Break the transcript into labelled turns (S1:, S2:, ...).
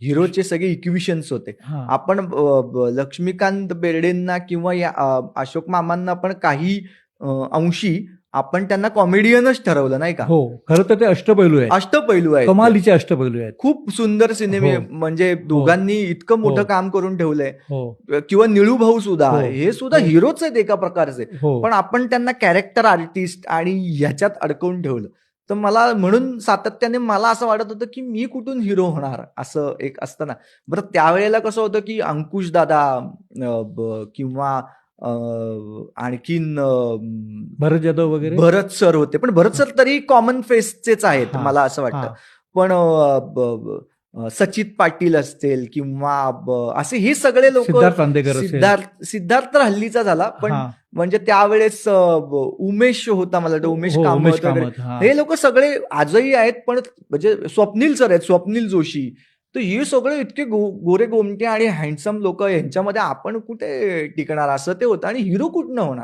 S1: हिरोचे सगळे इक्विशन्स होते.
S2: हां.
S1: आपण लक्ष्मीकांत बेर्डेंना किंवा या अशोक मामांना पण काही अंशी आपण त्यांना कॉमेडियनच ठरवलं, नाही का?
S2: हो, खरं तर ते अष्टपैलू आहेत.
S1: अष्टपैलू आहेत ते.
S2: कमालीचे अष्टपैलू आहेत.
S1: खूप सुंदर सिनेमे
S2: हो.
S1: म्हणजे
S2: हो.
S1: दोघांनी इतकं मोठं
S2: हो.
S1: काम करून ठेवलंय.
S2: हो.
S1: किंवा निळू भाऊ सुद्धा
S2: हो.
S1: हे सुद्धा
S2: हो.
S1: हिरोच आहेत एका प्रकारचे.
S2: हो.
S1: पण आपण त्यांना कॅरेक्टर आर्टिस्ट आणि ह्याच्यात अडकवून ठेवलं. तर मला म्हणून सातत्याने मला असं वाटत होतं, की मी कुठून हिरो होणार? असं एक असतं ना. बरं त्यावेळेला कसं होतं, की अंकुश दादा किंवा आणखीन
S2: भरत जाधव वगैरे?
S1: भरत सर होते. पण भरत सर तरी कॉमन फेसचेच आहेत
S2: हां,
S1: मला असं वाटतं.
S2: हां.
S1: पण सचित पाटील असतील किंवा असे हे सगळे लोक
S2: सिद्धार्थ चांदेकर असेल.
S1: सिद्धार्थ तर हल्लीचा झाला, पण
S2: हां.
S1: म्हणजे त्यावेळेस उमेश होता मला वाटतं, उमेश
S2: हो, उमेश
S1: कामत वगैरे.
S2: कामत. हां.
S1: हे लोक सगळे आजही आहेत, पण म्हणजे स्वप्नील सर आहेत, स्वप्नील जोशी. तर हे सगळे इतके गोरे गोमटे आणि हँडसम लोक यांच्यामध्ये आपण कुठे टिकणार असं ते होतं आणि हिरो कुठनं होणार?